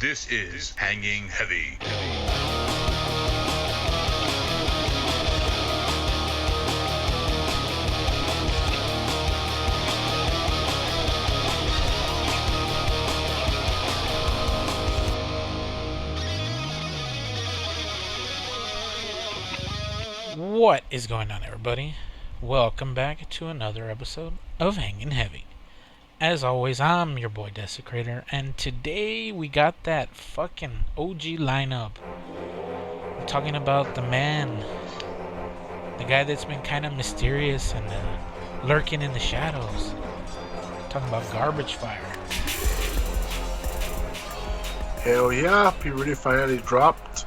This is Hanging Heavy. What is going on, everybody? Welcome back to another episode of Hanging Heavy. As always, I'm your boy Desecrator, and today we got that fucking OG lineup. We're talking about the man, the guy that's been kind of mysterious and lurking in the shadows. Talking about Garbage Fire. Hell yeah, he really finally dropped.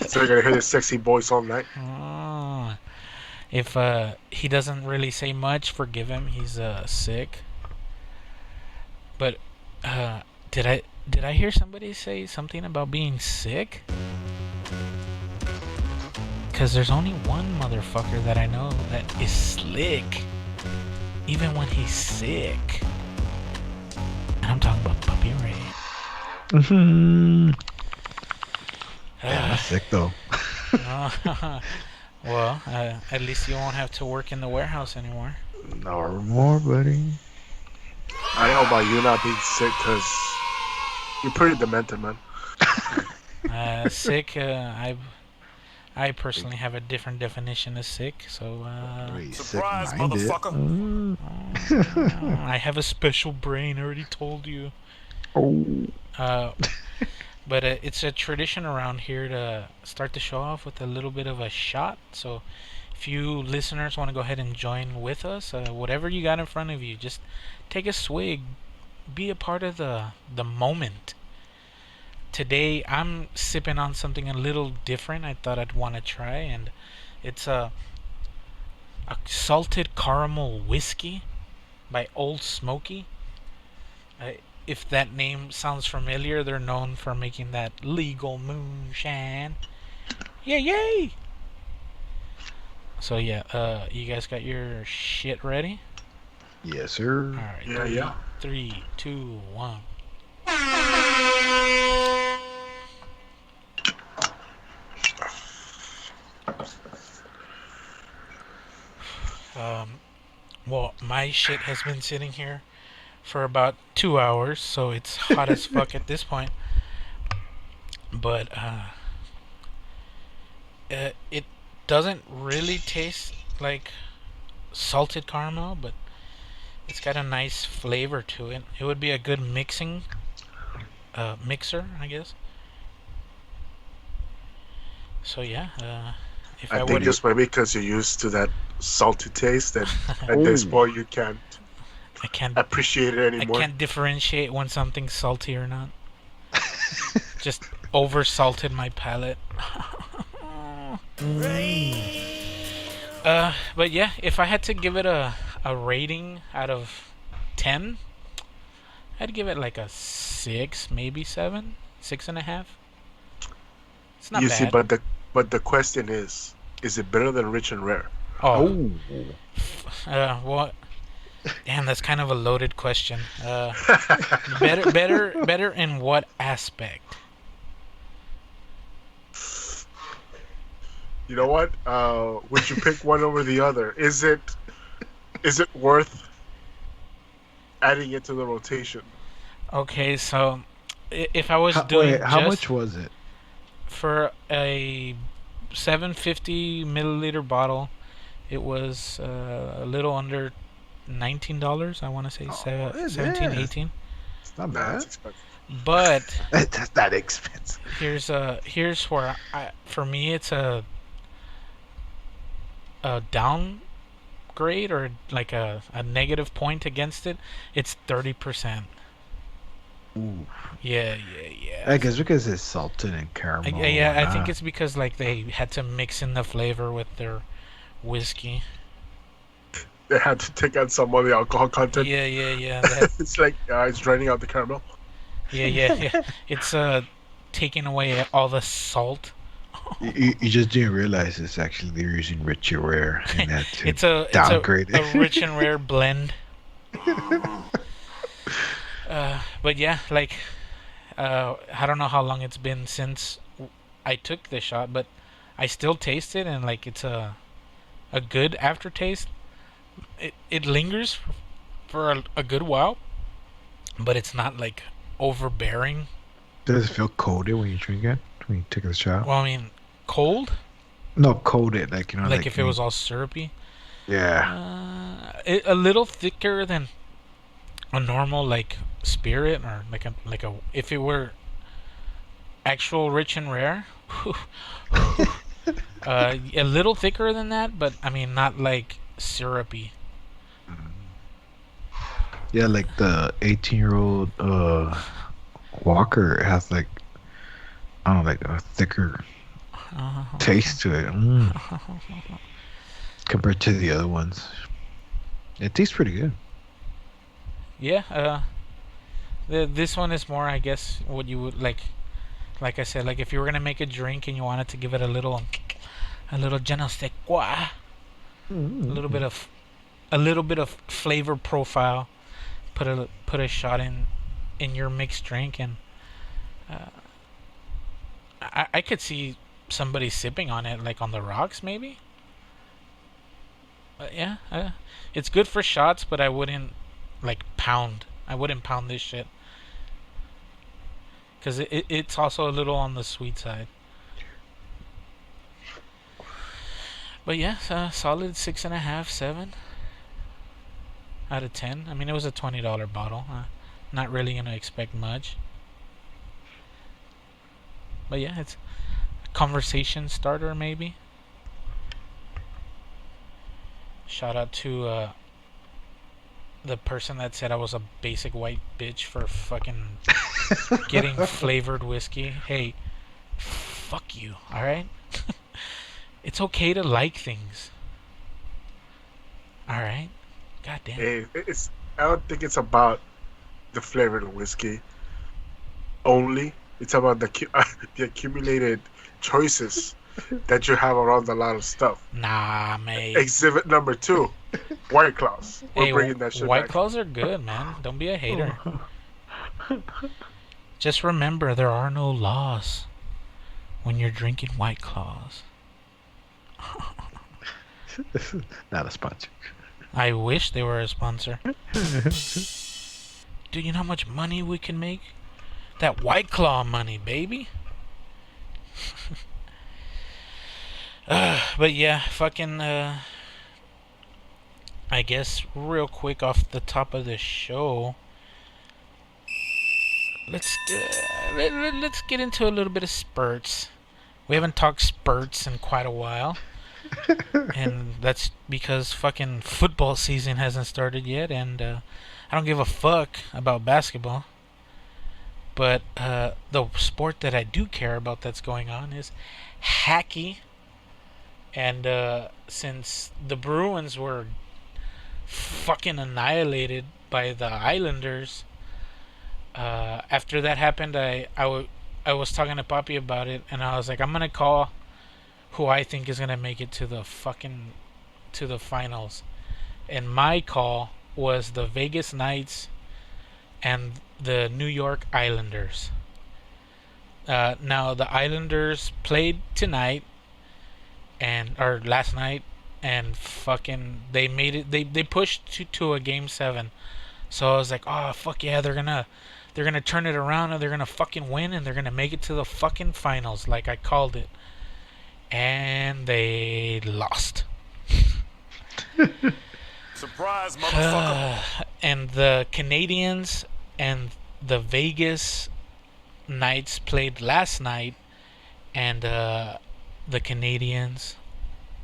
So you're gonna hear his sexy voice all night. If he doesn't really say much, forgive him. He's sick. But did I hear somebody say something about being sick? Because there's only one motherfucker that I know that is slick, even when he's sick. And I'm talking about Puppy Ray. Mm-hmm. Yeah, that's sick though. Well, at least you won't have to work in the warehouse anymore. No more, buddy. I don't know about you not being sick, because you're pretty demented, man. Sick, I personally have a different definition of sick, so Surprise, motherfucker! I have a special brain, I already told you. Oh. But it's a tradition around here to start the show off with a little bit of a shot. So if you listeners want to go ahead and join with us, whatever you got in front of you, just take a swig. Be a part of the moment. Today I'm sipping on something a little different I thought I'd want to try, and it's a salted caramel whiskey by Old Smoky. If that name sounds familiar, they're known for making that legal moonshine. Yay! So yeah, you guys got your shit ready? Yes, sir. Alright, Yeah. 3, 2, 1. Well, my shit has been sitting here for about 2 hours, so it's hot as fuck at this point. But it doesn't really taste like salted caramel, but it's got a nice flavor to it. It would be a good mixer, I guess. So yeah, if I I think would, just maybe because you're used to that salty taste, that at this point you can't I can't appreciate it I anymore. can't differentiate when something's salty or not. Just over salted my palate. But yeah, if I had to give it a rating out of 10, I'd give it like a 6, maybe 7, 6.5. It's not You bad. see, but the question is it better than Rich and Rare? Oh, well, damn, that's kind of a loaded question. Better in what aspect? You know what? Would you pick one over the other? Is it worth adding it to the rotation? Okay, so if I was doing Wait, how just much was it? for a 750 milliliter bottle, it was a little under $19. I want to say it 17, is. 18. It's not Nah, bad. it's expensive. But That's not expensive. here's where for me it's a downgrade, or like a negative point against it. It's 30%. Ooh. Yeah. I guess because it's salted and caramel. I think it's because like they had to mix in the flavor with their whiskey. They had to take out some of the alcohol content. Yeah. That, It's like it's draining out the caramel. yeah. It's taking away all the salt. You just didn't realize it's actually they're using Rich and Rare and that to It's a downgrade a Rich and Rare blend. But yeah, like I don't know how long it's been since I took the shot, but I still taste it, and like it's a good aftertaste. It lingers for a good while, but it's not like overbearing. Does it feel coated when you drink it? When you take the shot? Well, I mean, cold, No, coated, like, you know, like if it was all syrupy. Yeah. A little thicker than a normal like spirit, or like a if it were actual rich and rare. A little thicker than that, but I mean not like syrupy. Yeah, like the 18-year-old Walker has like, I don't know, like a thicker taste to it. Compared to the other ones. It tastes pretty good. Yeah, this one is more, I guess, what you would like I said, like if you were gonna make a drink and you wanted to give it a little je ne sais quoi, a little bit of flavor profile, put a shot in your mixed drink, and I could see somebody sipping on it, like on the rocks, maybe. But yeah, it's good for shots, but I wouldn't like pound. I wouldn't pound this shit, because it's also a little on the sweet side. But yeah, solid 6.5, 7 out of 10. I mean, it was a $20 bottle. Not really gonna expect much. But yeah, it's a conversation starter, maybe. Shout out to the person that said I was a basic white bitch for fucking getting flavored whiskey. Hey, fuck you, alright? It's okay to like things. Alright? Goddamn. Hey, I don't think it's about the flavor of the whiskey only. It's about the accumulated choices that you have around a lot of stuff. Nah, mate. Exhibit number 2, White Claws. We're bringing that shit White back. Claws are good, man. Don't be a hater. Just remember, there are no laws when you're drinking White Claws. Not a sponsor. I wish they were a sponsor. Do you know how much money we can make? That White Claw money, baby. But yeah, fucking, I guess real quick off the top of the show, let's get into a little bit of spurts. We haven't talked spurts in quite a while. And that's because fucking football season hasn't started yet, and I don't give a fuck about basketball. But the sport that I do care about that's going on is hockey. And since the Bruins were fucking annihilated by the Islanders, after that happened, I was talking to Papi about it, and I was like, I'm gonna call who I think is gonna make it to the finals. And my call was the Vegas Knights and the New York Islanders. Now the Islanders played tonight or last night, and fucking they made it. They pushed to a game 7. So I was like, oh fuck yeah, they're gonna turn it around, and they're gonna fucking win, and they're gonna make it to the fucking finals, like I called it. And they lost. Surprise, motherfucker. And the Canadians and the Vegas Knights played last night, and the Canadians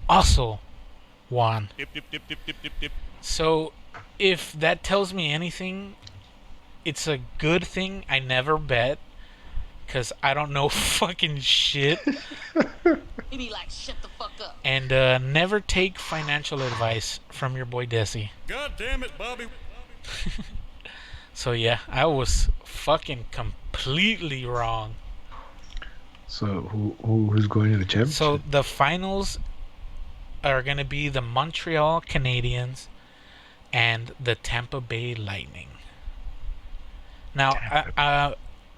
also won. So if that tells me anything, it's a good thing I never bet, because I don't know fucking shit. He be like, shut the fuck up. And never take financial advice from your boy Desi. God damn it, Bobby. So yeah, I was fucking completely wrong. So who's going to the championship? So the finals are gonna be the Montreal Canadiens and the Tampa Bay Lightning. Now,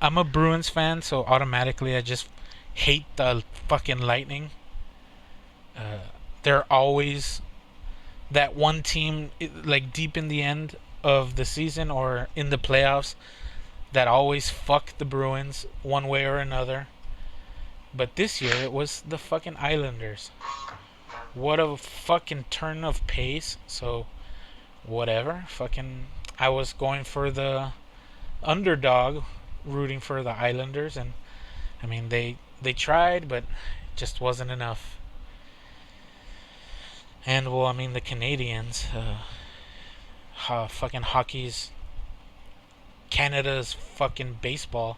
I'm a Bruins fan, so automatically I just hate the fucking Lightning. They're always that one team, like deep in the end of the season or in the playoffs, that always fuck the Bruins one way or another. But this year it was the fucking Islanders. What a fucking turn of pace. So, whatever. Fucking, I was going for the underdog, rooting for the Islanders, and I mean they tried, but it just wasn't enough. And well, I mean the Canadians, fucking hockey's Canada's fucking baseball.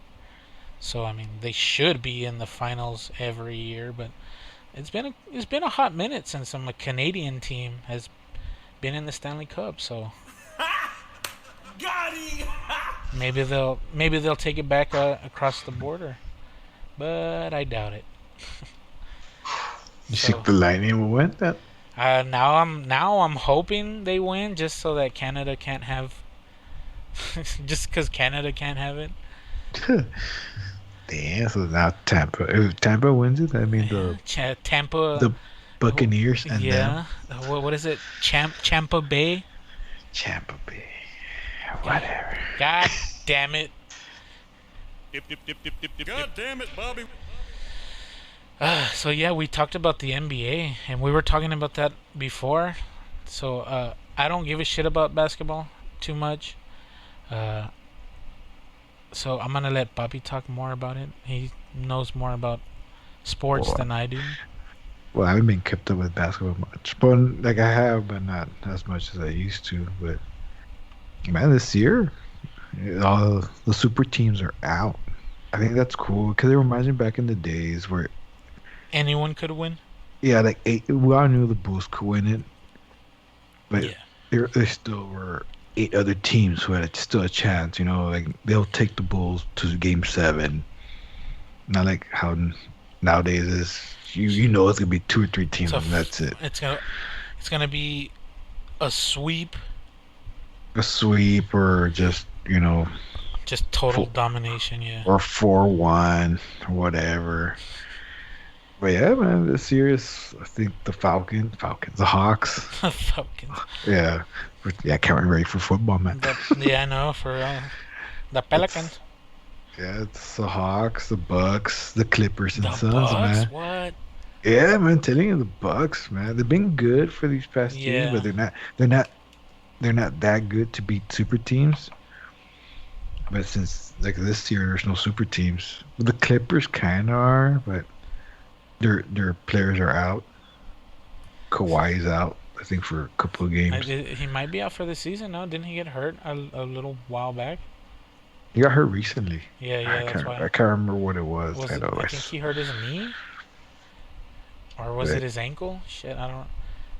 So I mean they should be in the finals every year, but it's been a hot minute since a Canadian team has been in the Stanley Cup. So maybe they'll take it back across the border, but I doubt it. You think the Lightning will win that? Now I'm hoping they win just so that Canada can't have. Just because Canada can't have it. Damn, so now Tampa. If Tampa wins it, I mean Tampa. the Buccaneers and them. What is it? Champa Bay. Tampa Bay. Whatever. God damn it. God damn it, Bobby. So yeah, we talked about the NBA, and we were talking about that before. So I don't give a shit about basketball too much. So I'm gonna let Bobby talk more about it. He knows more about sports than I do. Well, I haven't been kept up with basketball much, but like I have, but not as much as I used to. But man, this year, all the super teams are out. I think that's cool because it reminds me back in the days where anyone could win. Yeah, like we all knew the Bulls could win it, but Yeah. there still were 8 other teams who had still a chance. You know, like they'll take the Bulls to Game 7. Not like how nowadays is. You know it's gonna be 2 or 3 teams So and that's it. It's gonna be a sweep, A sweep or just just total Full- domination. Yeah. or 4-1 or whatever. But yeah, man, this year is I think the Falcons, the Hawks. Falcons. Yeah, I can't remember ready for football, man. Yeah, I know for the Pelicans. Yeah, it's the Hawks, the Bucks, the Clippers, and The Suns, Bucks. man. What? Yeah, man, telling you the Bucks, man. They've been good for these past Yeah. years, but they're not that good to beat super teams. But since like this year, there's no super teams. The Clippers kind of are, but their players are out. Kawhi's out, I think, for a couple of games. He might be out for the season. No, didn't he get hurt a little while back? He got hurt recently. Yeah, that's why. I can't remember what it was. Was I it, know. I think he hurt his knee, or was Right. it his ankle? Shit, I don't.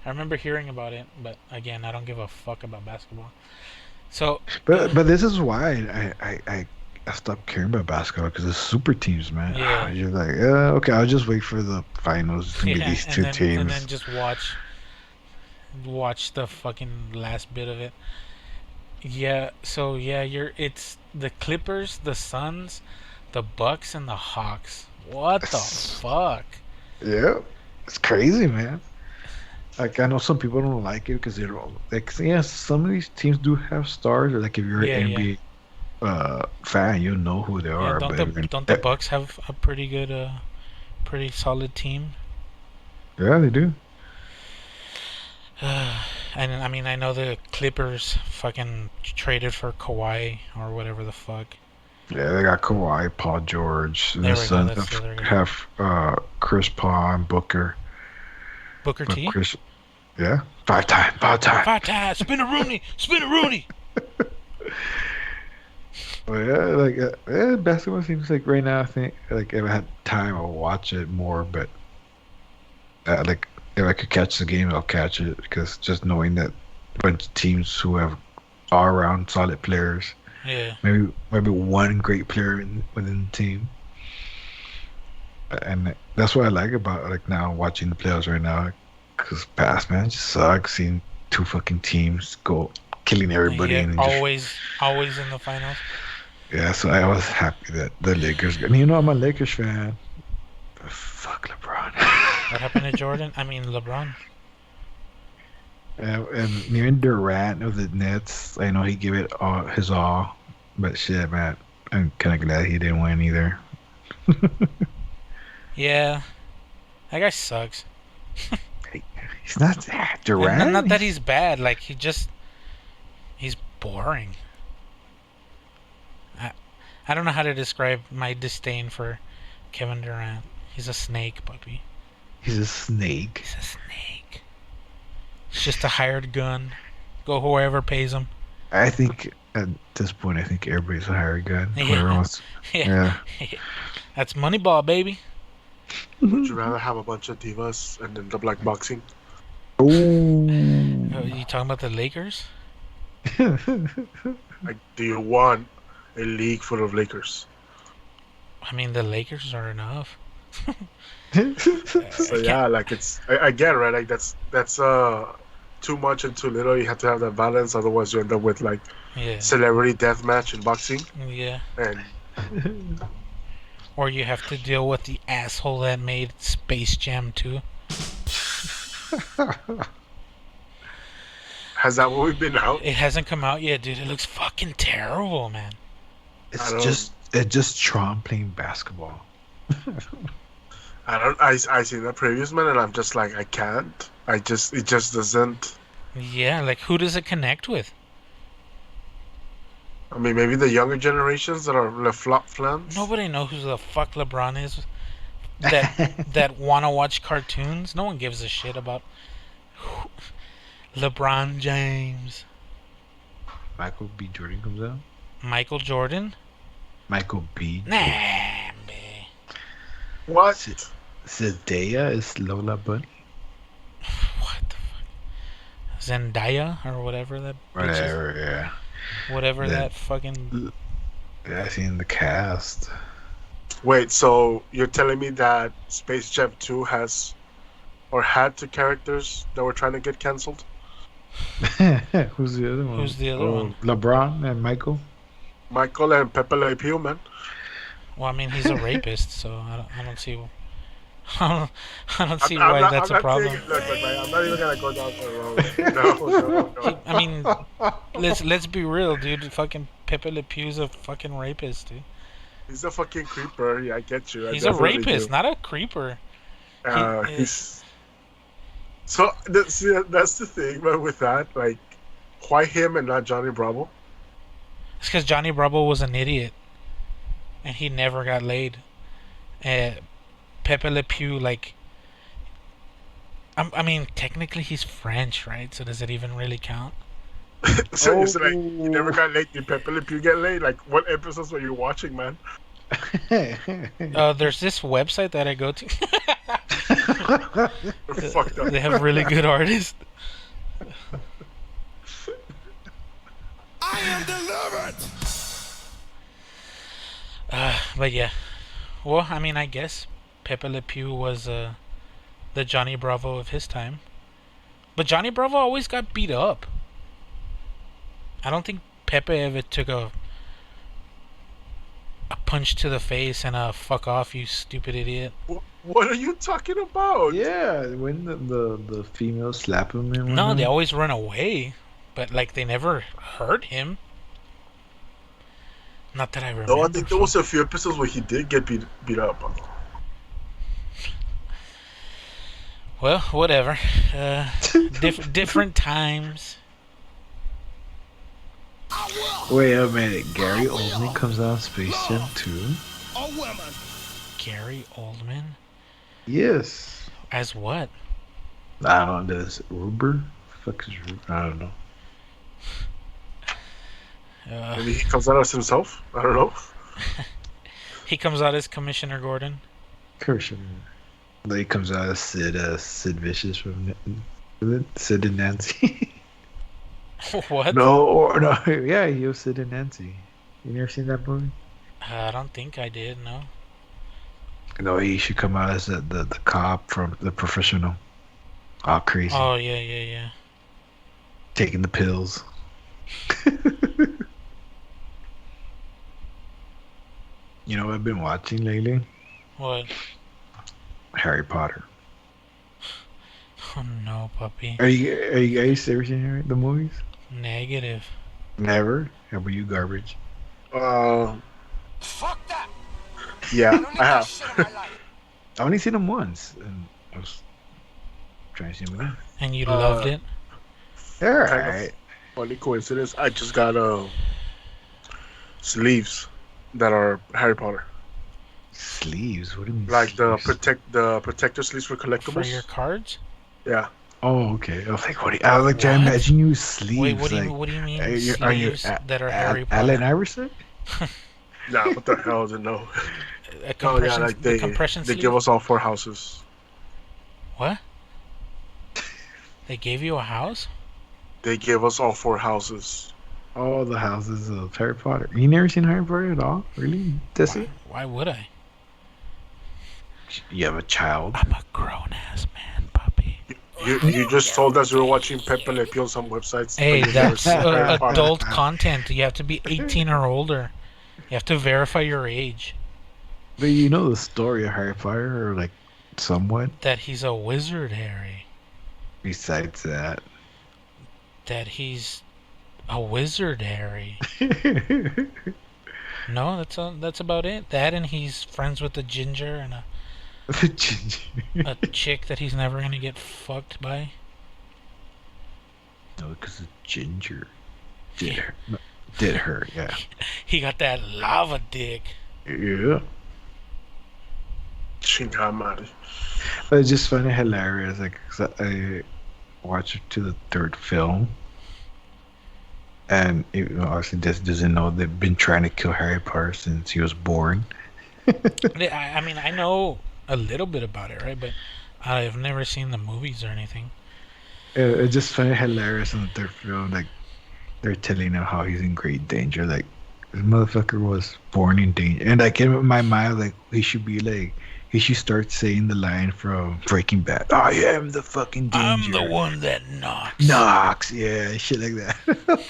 I remember hearing about it, but again, I don't give a fuck about basketball. So, But this is why I stopped caring about basketball because the super teams, man. Yeah. You're like, okay, I'll just wait for the finals. It's gonna be these two teams. and then just watch the fucking last bit of it. Yeah. So yeah, it's the Clippers, the Suns, the Bucks, and the Hawks. What the fuck? Yeah, it's crazy, man. Like I know some people don't like it because they're all like, yeah, some of these teams do have stars. Or like if you're Yeah, an NBA fan, you know who they Yeah, are. don't the Bucks have a pretty good, pretty solid team? Yeah, they do. And I mean, I know the Clippers fucking traded for Kawhi or whatever the fuck. Yeah, they got Kawhi, Paul George, and There the we go, Suns that's the other guy. have Chris Paul and Booker. Booker But T. Yeah, five time. 5 times, spin a Rooney. But yeah, like basketball seems like right now. I think like if I had time, I'll watch it more. But like if I could catch the game, I'll catch it because just knowing that a bunch of teams who have all around solid players, Yeah. maybe one great player within the team, and that's what I like about like now watching the playoffs right now. Because past man, it just sucks seeing 2 fucking teams go killing everybody. Yeah, and just, always in the finals. Yeah, so I was happy that the Lakers. And you know, I'm a Lakers fan. But fuck LeBron. What happened to Jordan? I mean LeBron. And even Durant of the Nets, I know he gave it all his all, but shit, man, I'm kind of glad he didn't win either. Yeah, that guy sucks. He's not that Durant. And not that he's bad. Like he's boring. I don't know how to describe my disdain for Kevin Durant. He's a snake, puppy. He's a snake. He's a snake. He's just a hired gun. Go whoever pays him. I think at this point, I think everybody's a hired gun. Yeah. Whoever wants. Yeah. That's Moneyball, baby. Would you rather have a bunch of divas and end up like boxing? Oh. You talking about the Lakers? Like, do you want a league full of Lakers? I mean, the Lakers are enough. So yeah, like I get it, right? Like that's too much and too little. You have to have that balance, otherwise you end up with like Yeah. celebrity death match in boxing. Yeah. And Or you have to deal with the asshole that made Space Jam 2. has that movie been out? It hasn't come out yet, dude. It looks fucking terrible, man. It's just Trump playing basketball. I seen the previous man and I'm just like I can't. It just doesn't. Yeah, like who does it connect with? I mean, maybe the younger generations that are the flop flans. Nobody knows who the fuck LeBron is. That wanna watch cartoons. No one gives a shit about LeBron James. Michael B. Jordan comes out. Michael Jordan? Michael B. Nah, man. What? Zendaya is Lola Bunny. What the fuck? Zendaya or whatever that bitch is. Whatever, yeah. Whatever Yeah. that fucking. Yeah, I seen the cast. Wait, so you're telling me that Space Jam 2 has or had two characters that were trying to get canceled? Who's the other one? Who's the other one? LeBron and Michael. Michael and Pepe Le Pew, man. Well, I mean, he's a rapist, so I don't see. I don't see why that's a problem. Look, man, I'm not even gonna go down the road. No. I mean, let's be real, dude. Fucking Pepe Le Pew's a fucking rapist, dude. He's a fucking creeper. Yeah, I get you. He's a rapist, not a creeper. He's. So that's the thing, but with that, like, why him and not Johnny Bravo? It's because Johnny Bravo was an idiot, and he never got laid. Pepe Le Pew, like, I mean, technically he's French, right? So does it even really count? So it's like you never got laid. Did Pepe Le Pew get laid? Like, what episodes were you watching, man? There's this website that I go to. You're fucked up. They have really good artists. I am delivered. But yeah, well, I mean, I guess Pepe Le Pew was the Johnny Bravo of his time, but Johnny Bravo always got beat up. I don't think Pepe ever took a punch to the face and a "fuck off, you stupid idiot." What are you talking about? Yeah, when the females slap him and No, whatnot. they always run away, but like they never hurt him. Not that I remember. No, I think there was a few episodes where he did get beat up. Well, whatever. Different times. Wait a minute, Gary Oldman comes out of Space Jam 2? A woman. Gary Oldman Yes. as what? I don't know, this Uber? Fuck is Uber? I don't know. Maybe he comes out as himself. I don't know. He comes out as Commissioner Gordon. Kirsten. Then he comes out as Sid Vicious from Sid and Nancy. What? No, yeah, he was Sid and Nancy. You never seen that movie? I don't think I did. No. No, he should come out as the cop from The Professional. All crazy. Oh yeah. Taking the pills. You know what I've been watching lately? What? Harry Potter. Oh no, puppy. Are you guys ever seen the movies? Negative. Never. How about you, garbage? Uh, Fuck that. yeah, I don't need I that have. shit in my life. I only seen them once, and I was trying to see them again. And you loved it? They're Kind of. alright. Funny coincidence. I just got sleeves that are Harry Potter, Sleeves? What do you mean? like the sleeves? protector sleeves for For collectibles. your cards? Yeah, Oh, okay. I was like, what? I was like trying to What? imagine you sleeves. Wait, what do you like, what do you mean are you sleeves that are Harry Potter? Allen Iverson? nah, what the hell? Didn't know. A Oh yeah, compression, like the compression they sleeve? give us all 4 houses. What? They gave you a house? They gave us all 4 houses. All the houses of Harry Potter. You never seen Harry Potter at all? Really? That's it? Why would I? You have a child. I'm a grown ass man, puppy. You just told us you were watching Pepe Le Pew on some websites. Hey, but you never that's seen Harry Potter. adult content. You have to be 18 or older. You have to verify your age. But you know the story of Harry Potter, or like somewhat. That he's a wizard, Harry. Besides that, That he's a wizard, Harry. No, that's about it. That and he's friends with a ginger and a chick that he's never gonna get fucked by. no, because the ginger did her. No, did her, yeah. He got that lava dick. Yeah. Chingada madre. But it's just funny, hilarious. Like, 'cause I watched it to the 3rd film, and obviously just doesn't know they've been trying to kill Harry Potter since he was born. I mean, I know a little bit about it, right? But I've never seen the movies or anything. It's just funny, hilarious in the 3rd film. Like, they're telling him how he's in great danger. Like, this motherfucker was born in danger. And like in my mind, like he should start saying the line from Breaking Bad. I am the fucking danger. I'm the one that knocks. Knocks, yeah, shit like that.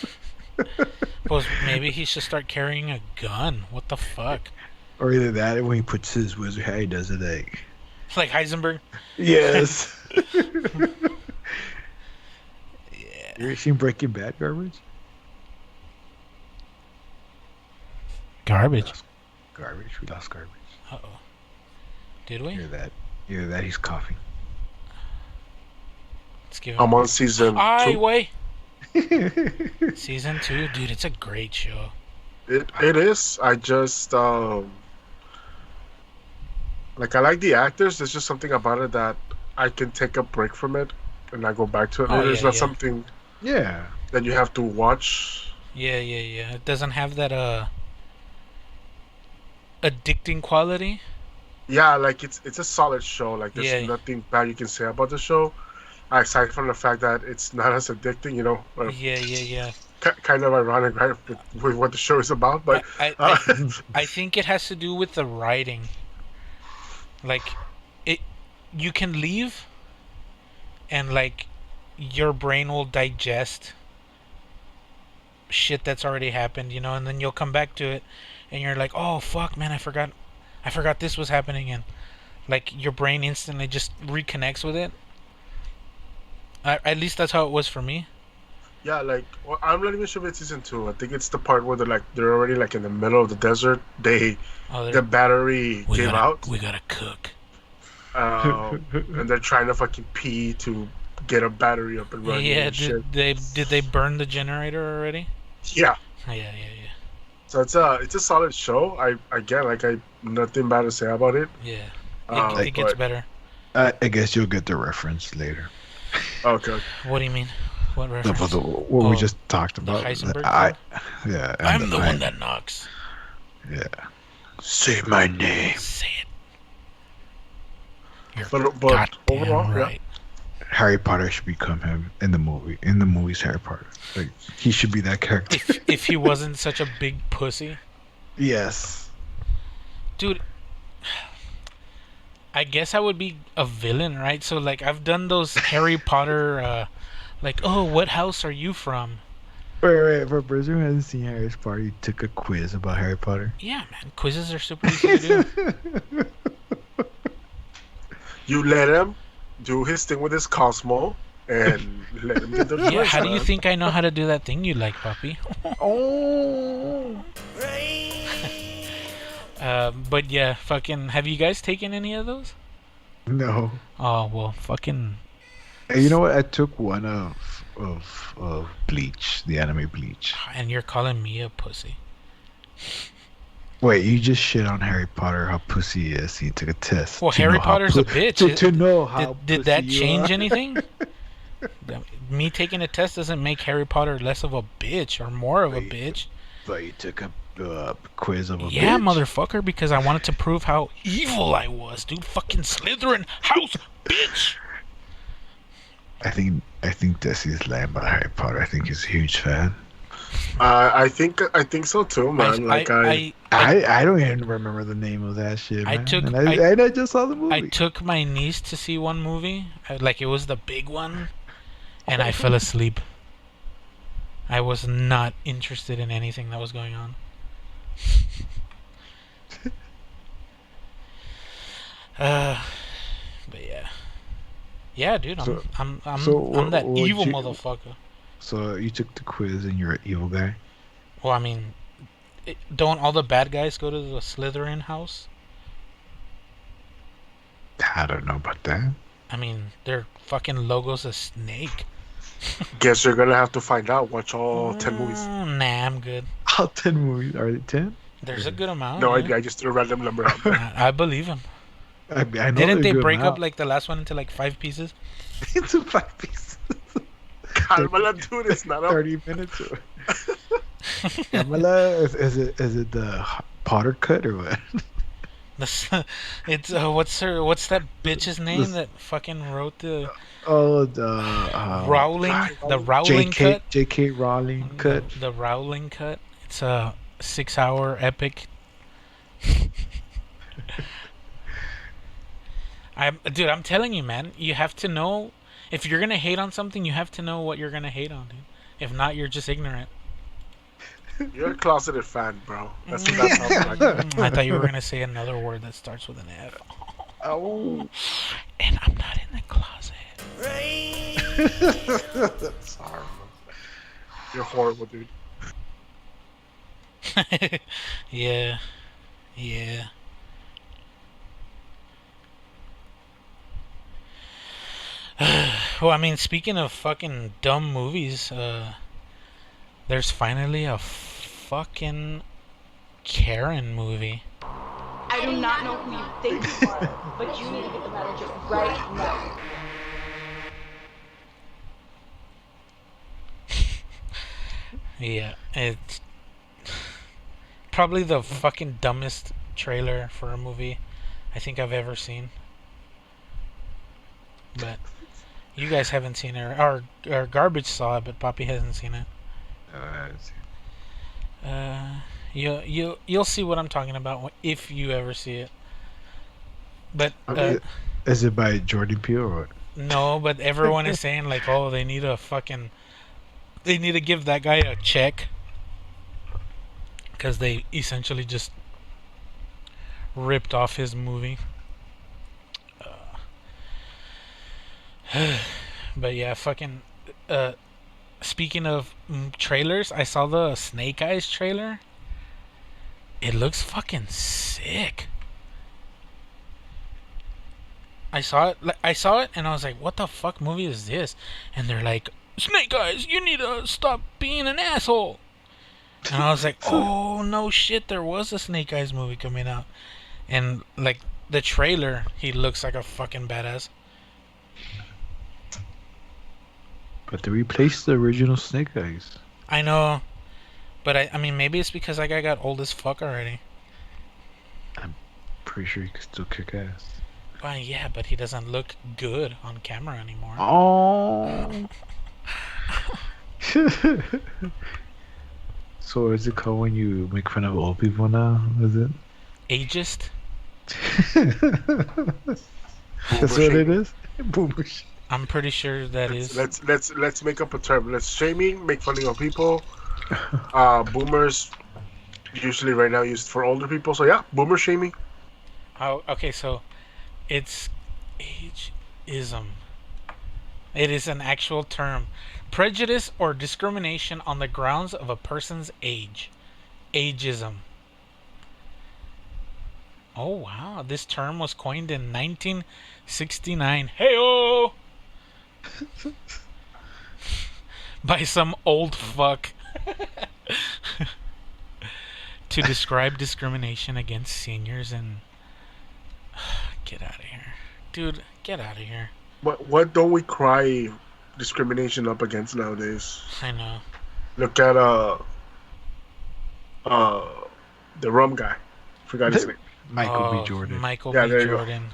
Well, maybe he should start carrying a gun. What the fuck? Or either that, or when he puts his wizard hat, he does it like, Like Heisenberg? yes. Yeah. You ever seen Breaking Bad, garbage? Garbage. Garbage. We lost garbage. Uh-oh. Did we? Hear that? Hear that? He's coughing. Let's give him... I'm on season 2. Wait. Season 2? Dude, it's a great show. It is. I just like I like the actors. There's just something about it that I can take a break from it and I go back to it. Oh, It's yeah, not yeah. something Yeah. that you have to watch. Yeah. It doesn't have that, addicting quality. Yeah, like it's a solid show. Like there's Yeah. nothing bad you can say about the show, aside from the fact that it's not as addicting. You know, Yeah. kind of ironic, right, with what the show is about. But I think it has to do with the writing. Like, you can leave, and like, your brain will digest shit that's already happened, and then you'll come back to it, and you're like, oh fuck, man, I forgot this was happening, and like your brain instantly just reconnects with it. At least that's how it was for me. yeah, like I'm not even sure if it's season 2. I think it's the part where they're already like in the middle of the desert. Oh, The battery gave out. We gotta cook. And they're trying to fucking pee to get a battery up and running. Yeah, and shit. did they burn the generator already? Yeah. Yeah. So it's a solid show. I nothing bad to say about it. Yeah. Um, It gets but- better. I guess you'll get the reference later. Okay. What do you mean? What No, reference? but what we Oh, just talked about. Heisenberg Yeah. and I'm the one that knocks. Yeah. Say my name. Say it. You're But goddamn overall, yeah. right. Harry Potter should become him in the movie. In the movie's Harry Potter. Like, he should be that character. If he wasn't such a big pussy. Yes. Dude, I guess I would be a villain, right? So, like, I've done those Harry Potter, like, oh, what house are you from? Wait. For a person who hasn't seen Harry Potter, you took a quiz about Harry Potter. Yeah, man. Quizzes are super easy to do. You let him do his thing with his Cosmo and let him get the Yeah, choice, how do you man. think I know how to do that thing you like, puppy? Oh. But yeah, fucking. Have you guys taken any of those? No. Oh well, fucking. Hey, you know what? I took one of Bleach, the anime Bleach. And you're calling me a pussy. Wait, you just shit on Harry Potter how pussy he is. You took a test. Well, to Harry know how Potter's a bitch. To know how Did that pussy you change are. anything? Me taking a test doesn't make Harry Potter less of a bitch or more of a Wait. bitch. But you took a quiz of a Yeah, bitch. motherfucker, because I wanted to prove how evil I was, dude. Fucking Slytherin house, bitch. I think Desi's lying about Harry Potter. I think he's a huge fan. I think so too, man. I don't even remember the name of that shit, man. And I just saw the movie. I took my niece to see one movie, like it was the big one, and I fell asleep. I was not interested in anything that was going on. But yeah, dude, I'm that evil motherfucker. So you took the quiz and you're an evil guy? Well, I mean, don't all the bad guys go to the Slytherin house? I don't know about that. I mean, their fucking logo's a snake. Guess you're gonna have to find out. Watch all 10 movies. Nah, I'm good. All 10 movies. Are they 10? There's a good amount. No, yeah. I just threw a random number out. I believe him. I know Didn't they're they good break up amount. like the last one into like 5 pieces? It's a 5 piece. Calmala, dude, it's not up. 30 minutes. Kamala, is it the Potter cut or what? It's what's that bitch's name that fucking wrote the Oh, the Rowling cut? J.K. Rowling cut. The Rowling cut. It's a 6-hour epic. I'm telling you, man. You have to know if you're gonna hate on something. You have to know what you're gonna hate on, dude. If not, you're just ignorant. You're a closeted fan, bro. That's what that sounds like. I thought you were gonna say another word that starts with an F. Oh. And I'm not in the closet. That's horrible. You're horrible, dude. Yeah. Well, I mean, speaking of fucking dumb movies, there's finally a fucking Karen movie. I do not know who you think you are, but you need to get the manager right now. Yeah, it's probably the fucking dumbest trailer for a movie I think I've ever seen. But you guys haven't seen it, or Garbage saw it, but Poppy hasn't seen it. You'll see what I'm talking about if you ever see it. But is it by Jordan Peele or what? no, but everyone is saying like, oh, they need to give that guy a check because they essentially just ripped off his movie. But yeah, fucking. Speaking of trailers, I saw the Snake Eyes trailer. It looks fucking sick. I saw it, and I was like, "What the fuck movie is this?" And they're like, "Snake Eyes, you need to stop being an asshole." And I was like, "Oh no shit, there was a Snake Eyes movie coming out." And like the trailer, he looks like a fucking badass. But they replaced the original Snake Eyes. I know, but I mean, maybe it's because that guy got old as fuck already. Pretty sure he could still kick ass. Well, yeah, but he doesn't look good on camera anymore. Oh. So is it called when you make fun of old people now? Is it? Ageist? That's what it is? Boomer shit. I'm pretty sure that is. Let's make up a term. Let's shaming, make fun of people. Boomers usually right now used for older people. So yeah, boomer shaming. Oh, okay, so it's ageism. It is an actual term. Prejudice or discrimination on the grounds of a person's age. Ageism. Oh wow, this term was coined in 1969. Hey-oh! By some old fuck. To describe discrimination against seniors and... Get out of here. Dude, get out of here. What don't we cry discrimination up against nowadays? I know. Look at the rum guy. Forgot his name. Michael B. Jordan. Michael Yeah, B. there you go. Jordan.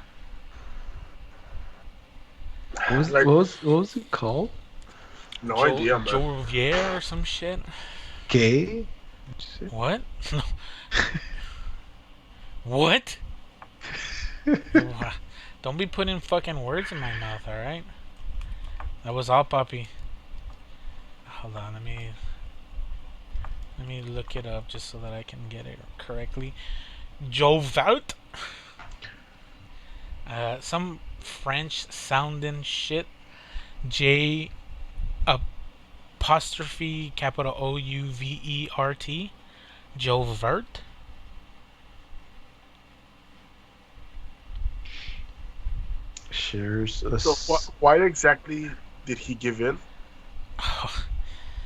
Like- What was it called? No idea, man. Jovier or some shit. Gay? What? No. What? Wha- Don't be putting fucking words in my mouth, alright? That was all Poppy. Hold on, let me look it up just so that I can get it correctly. Jovaut? Some French sounding shit. J apostrophe capital O-U-V-E-R-T. Jovert? Shares a So why exactly did he give in?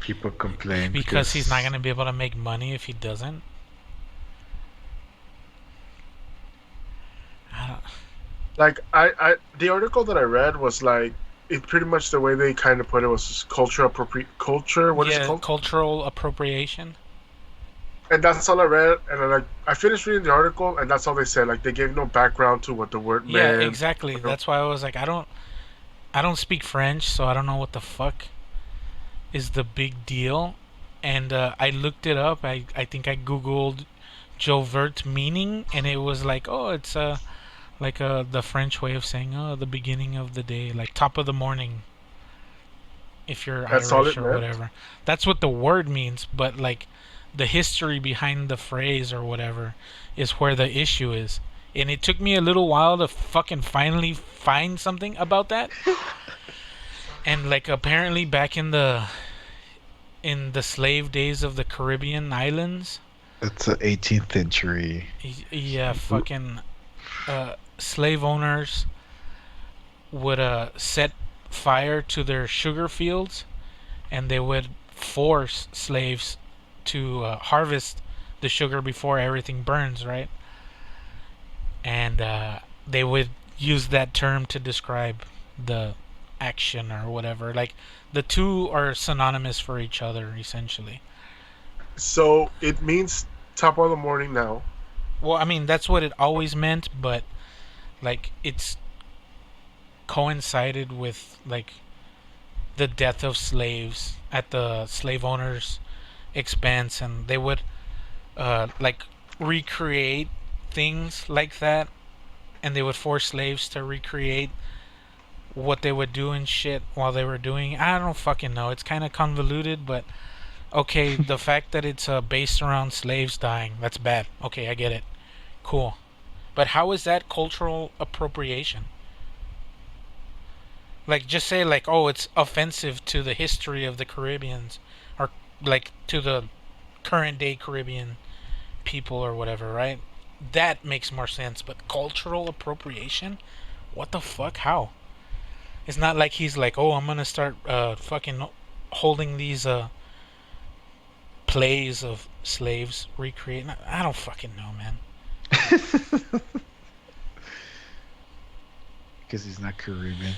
people complain Because he's not going to be able to make money if he doesn't. I don't... Like I the article that I read was like it pretty much the way they kind of put it was just culture. What is it called? Cultural appropriation. And that's all I read. And I finished reading the article, and that's all they said. Like they gave no background to what the word Yeah, meant. exactly. That's why I was like, I don't speak French, so I don't know what the fuck is the big deal. And I looked it up. I think I googled Jovert meaning, and it was like, oh, it's like the French way of saying, oh, the beginning of the day, like top of the morning. If you're That's all Irish it or meant? whatever, that's what the word means. But like, the history behind the phrase or whatever is where the issue is. And it took me a little while to fucking finally find something about that. And like apparently back in the slave days of the Caribbean islands, It's the 18th century. yeah, fucking slave owners would set fire to their sugar fields, and they would force slaves to harvest the sugar before everything burns, right? And they would use that term to describe the action or whatever. Like, the two are synonymous for each other, essentially. So it means top of the morning now. Well, I mean, that's what it always meant, but, like, it's coincided with, like, the death of slaves at the slave owners' expense, and they would, like, recreate things like that, and they would force slaves to recreate what they would do and shit while they were doing. I don't fucking know. It's kind of convoluted, but okay, the fact that it's based around slaves dying, that's bad. Okay, I get it. Cool. But how is that cultural appropriation? Like, just say, like, oh, it's offensive to the history of the Caribbeans, or, like, to the current day Caribbean people or whatever, right? That makes more sense. But cultural appropriation? What the fuck? How? It's not like he's like, oh, I'm gonna start fucking holding these plays of slaves recreating. I don't fucking know, man. Because he's not Caribbean.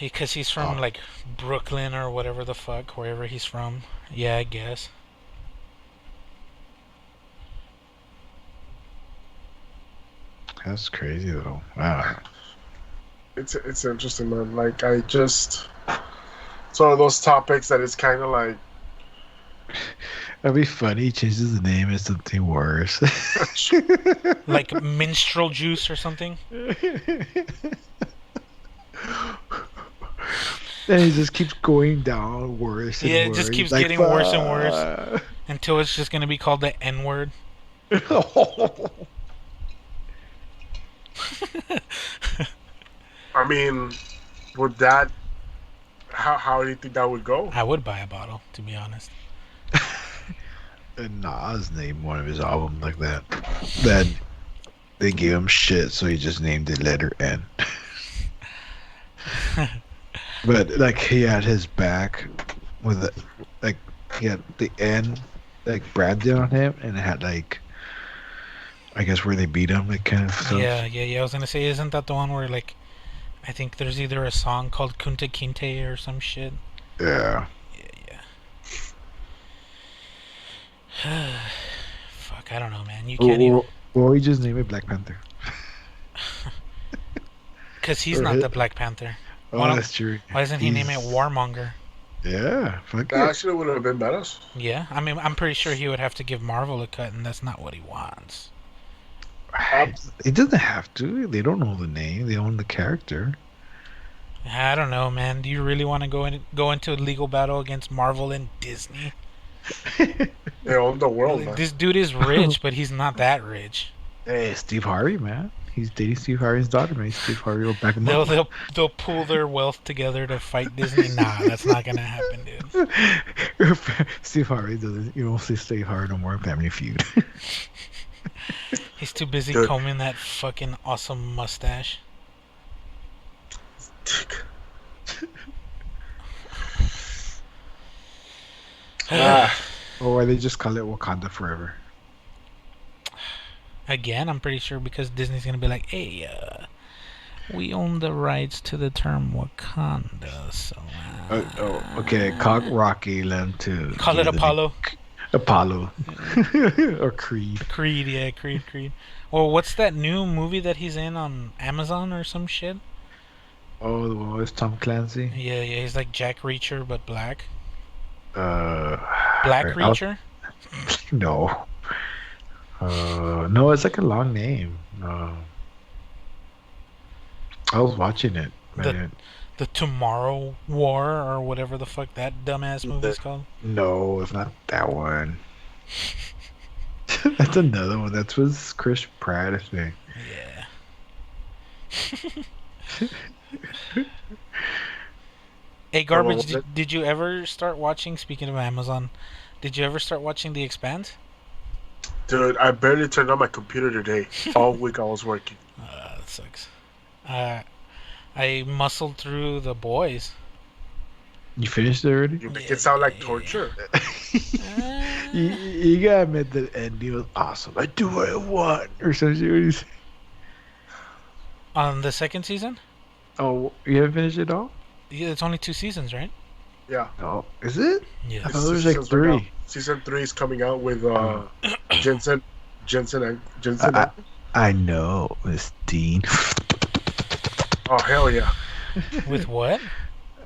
Because he's from like Brooklyn or whatever the fuck, wherever he's from. Yeah, I guess. That's crazy though. Wow. It's interesting, man. Like it's one of those topics that is kind of like That'd be funny. He changes the name as something worse. Like minstrel juice or something. And he just keeps going down worse and Yeah, it worse. just keeps Like, getting worse and worse. fuck. Until it's just gonna be called the N word. I mean, would that? How do you think that would go? I would buy a bottle, to be honest. And Nas named one of his albums like that. Then they gave him shit, so he just named the letter N. But like he had his back with the, like he had the N like branded on him, and it had like I guess where they beat him, like kind of stuff. Yeah. I was gonna say, isn't that the one where like I think there's either a song called Kunta Kinte or some shit? Yeah. Fuck, I don't know, man. You can't even. Or we just name it Black Panther. Because he's or not hit- the Black Panther. Oh, Why don't- that's true. Why doesn't he name it He's- Warmonger? Yeah, fuck That it. actually would have been better. Yeah, I mean, I'm pretty sure he would have to give Marvel a cut, and that's not what he wants. It doesn't have to. They don't know the name. They own the character. I don't know, man. Do you really want to go into a legal battle against Marvel and Disney? They own the world, man. This dude is rich, but he's not that rich. Hey, Steve Harvey, man. He's dating Steve Harvey's daughter, man. Steve Harvey will back him up. They'll pool their wealth together to fight Disney. Nah, that's not gonna happen, dude. Steve Harvey doesn't. You won't see Steve Harvey no more in Family Feud. He's too busy Dude. combing that fucking awesome mustache. Or they just call it Wakanda Forever. Again, I'm pretty sure because Disney's gonna be like, hey, we own the rights to the term Wakanda, so Okay, call Rocky Land to call it Apollo. Apollo. Or Creed. Creed, yeah, Creed. Or what's that new movie that he's in on Amazon or some shit? Oh, the one with Tom Clancy. Yeah, he's like Jack Reacher but black. Black Reacher? No. No, it's like a long name. I was watching it. The Tomorrow War or whatever the fuck that dumbass movie's called. No, it's not that one. That's another one. That's with Chris Pratt, I think. Yeah. Hey, Garbage, did you ever start watching, speaking of Amazon, did you ever start watching The Expanse? Dude, I barely turned on my computer today. All week I was working. That sucks. I muscled through The Boys. You finished it already? You make it sound like torture. You gotta admit that ending was awesome. I do what I want, or some shit. On the second season? Oh, you haven't finished it all? Yeah, it's only 2 seasons, right? Yeah. Oh, is it? Yeah. I thought there was like Seasons right now. 3. Season 3 is coming out with Jensen. I know, Miss Dean. Oh hell yeah! With what?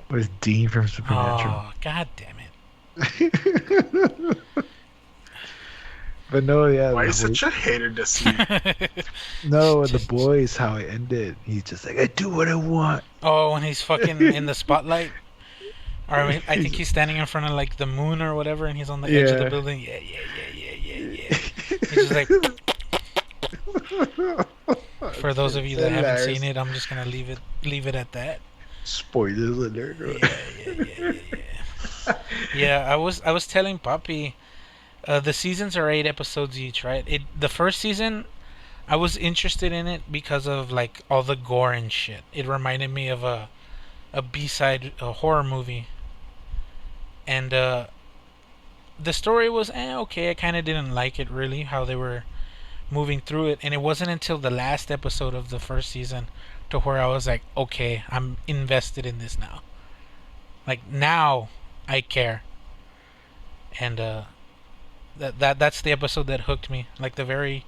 Was Dean from Supernatural? Oh, god damn it. But no, yeah. Why the is whole- such a hater this season? No, The Boys, how it ended. He's just like, I do what I want. Oh, when he's fucking in the spotlight? Or I think he's standing in front of like the moon or whatever, and he's on the edge of the Yeah. building. Yeah. He's just like, for those of you that haven't seen it, I'm just gonna leave it at that. Spoilers alert. Yeah, I was telling Papi, the seasons are 8 episodes each, right? The first season, I was interested in it because of like all the gore and shit. It reminded me of a B-side horror movie, and the story was okay. I kind of didn't like it really, how they were moving through it, and it wasn't until the last episode of the first season to where I was like, okay, I'm invested in this now. Like now, I care, and that's the episode that hooked me. Like the very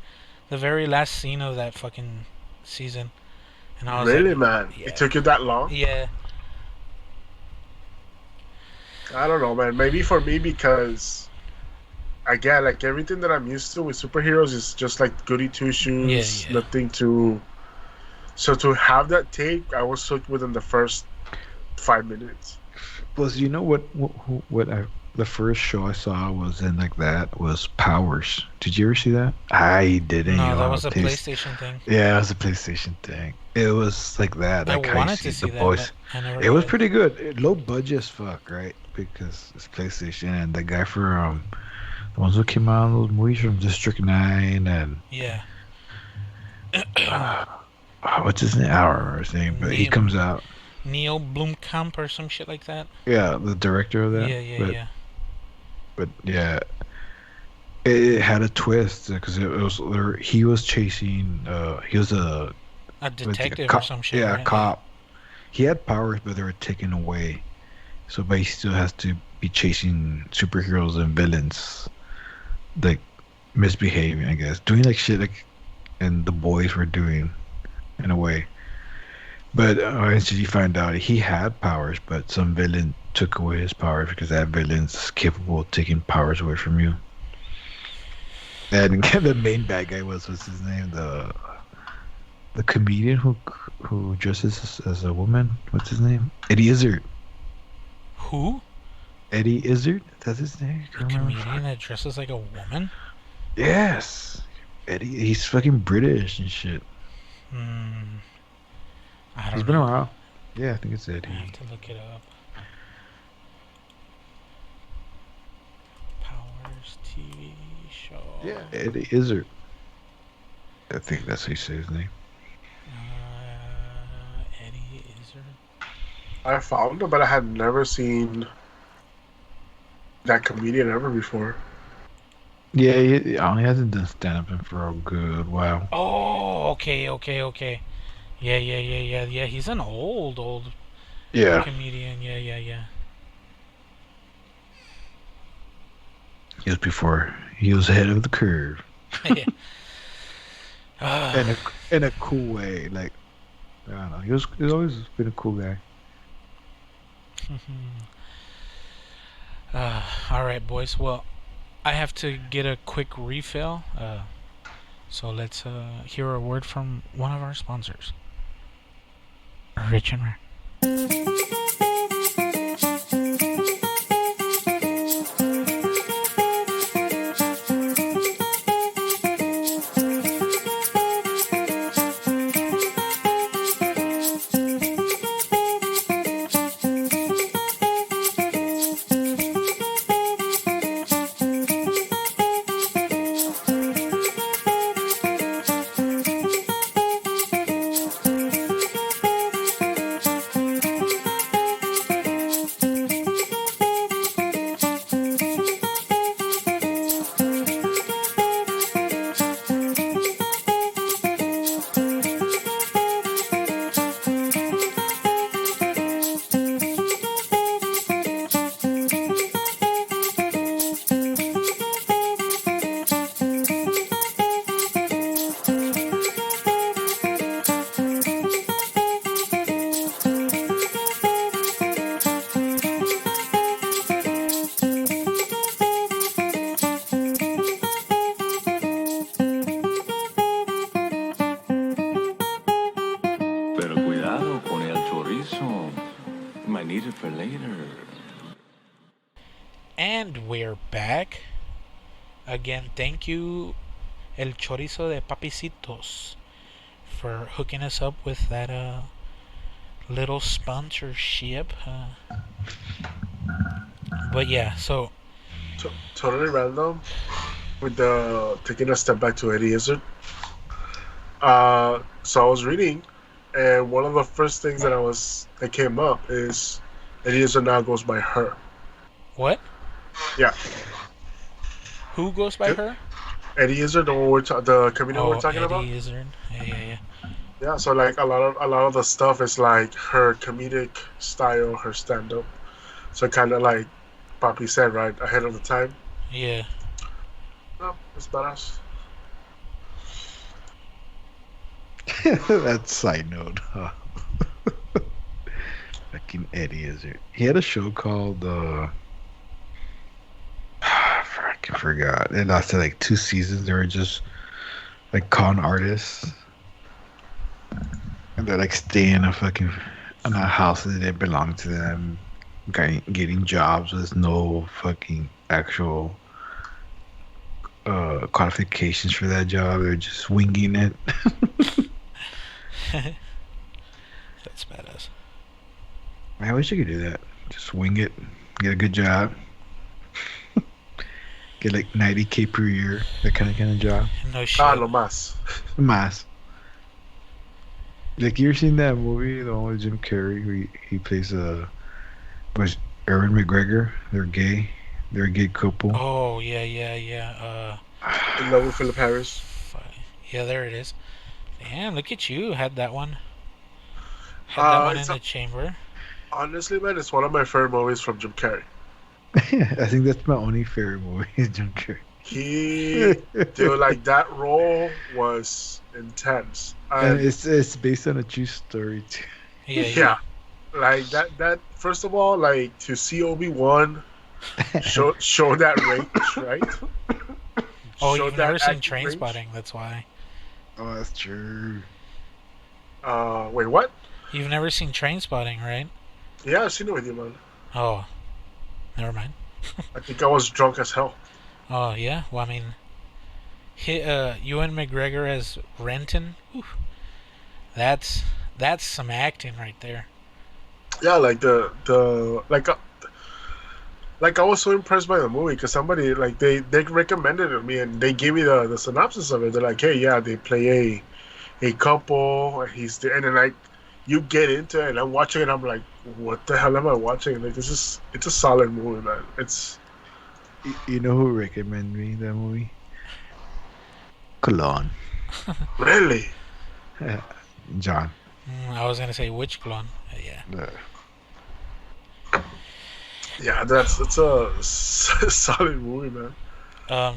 last scene of that fucking season, and I was Really, like, man? yeah. It took you that long? Yeah. I don't know, man. Maybe for me because, again, like everything that I'm used to with superheroes is just like goody two shoes. Yeah. Nothing to. So to have that take, I was hooked within the first 5 minutes. Was you know what I the first show I saw was in like that was Powers. Did you ever see that? I didn't. No, that Yo, was a taste. PlayStation thing. Yeah, it was a PlayStation thing. It was like that. I Like how you wanted see to see the that, boys. but I never It was did. pretty good. Low budget as fuck, right? Because it's PlayStation and the guy for the ones who came out in those movies from District 9 and Yeah. uh, what's his name? I don't remember his name, but he Neil, comes out. Neil Blomkamp or some shit like that. Yeah, the director of that. Yeah, yeah, but yeah. but yeah, it had a twist because it was he was chasing. He was a A detective or cop. some shit. Yeah, right? a cop. He had powers, but they were taken away. So, but he still has to be chasing superheroes and villains, like misbehaving, I guess, doing like shit like, and the boys were doing, in a way. But eventually, you find out he had powers, but some villain took away his powers because that villain's capable of taking powers away from you. And the main bad guy what's his name? The comedian who dresses as a woman. What's his name? Eddie Izzard. Who? Eddie Izzard? That's his name? A comedian that dresses like a woman? Yes. Eddie. He's fucking British and shit. Hmm. I don't He's know. been around. Yeah, I think it's I Eddie. have to look it up. Powers TV show. Yeah, Eddie Izzard. I think that's how you say his name. Eddie Izzard. I found him, but I had never seen that comedian ever before. Yeah, he hasn't done stand-up in for a good while. Oh, okay. Yeah. He's an old Yeah. comedian. Yeah. He was ahead of the curve. Ah, In a cool way. Like, I don't know. He's always been a cool guy. all right, boys. Well, I have to get a quick refill. So let's hear a word from one of our sponsors. Rich and Rare. Pero cuidado con el chorizo. Might need it for later. And we're back. Again, thank you, El Chorizo de Papicitos, for hooking us up with that little sponsorship. But yeah, so Totally random. With the taking a step back to Eddie Izzard. So I was reading, and one of the first things that came up is Eddie Izzard now goes by her. what? Yeah, Who goes by Good. her? Eddie Izzard, the comedian we're talking Eddie about. Izzard. Yeah. Yeah, so like a lot of the stuff is like her comedic style, her stand up. So kind of like Papi said, right ahead of the time. Yeah. Oh, it's badass. That side note. Huh? Fucking Eddie Izzard. He had a show called I forgot. It lasted like 2 seasons. They were just like con artists, and they're like staying in a house that didn't belong to them, getting jobs with no fucking actual qualifications for that job. They're just winging it. That's badass. I wish I could do that. Just wing it, get a good job, get like 90K per year. That kind of job. No shit. Ah, no más. Mas. Like, you ever seen that movie, the one with Jim Carrey, where he plays was Aaron McGregor? They're gay. They're a gay couple. Oh yeah. In love with Philip Harris. Yeah, there it is. Damn, look at you. Had that one. Had that one in the chamber. Honestly, man, it's one of my favorite movies from Jim Carrey. I think that's my only favorite movie, is Jim Carrey. Dude, like, that role was intense. And it's based on a true story too. Yeah. Like that. First of all, like, to see Obi-Wan show that range, right? Oh, Show you've that never seen acting Train range. Spotting, that's why. Oh, that's true. Wait, what? You've never seen Train Spotting, right? Yeah, I've seen it with you, man. Oh, never mind. I think I was drunk as hell. Oh yeah. Well, I mean, Ewan McGregor as Renton. Whew. That's some acting right there. Yeah, like like I was so impressed by the movie because somebody, like, they recommended it to me and they gave me the synopsis of it. They're like, hey, yeah, they play a couple, and he's there, and then, like, you get into it, and I'm watching it, and I'm like, what the hell am I watching? Like, it's a solid movie, man. It's You know who recommended me that movie? Cologne. really. John. I was gonna say which clone. Yeah. Yeah, it's a solid movie, man.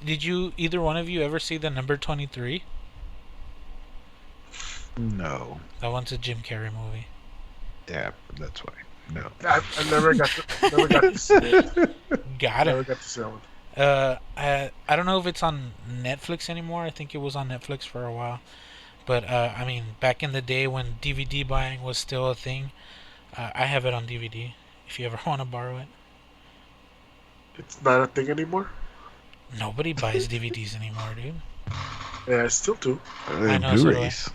Did you either one of you ever see the number 23? No. That one's a Jim Carrey movie. Yeah, that's why. No. I never got to see it. Got Never it. got to see that one. I don't know if it's on Netflix anymore. I think it was on Netflix for a while. But I mean, back in the day when DVD buying was still a thing, I have it on DVD. If you ever want to borrow it. It's not a thing anymore. Nobody buys DVDs anymore, dude. Yeah, I still do. I know, so do I. Blu-rays.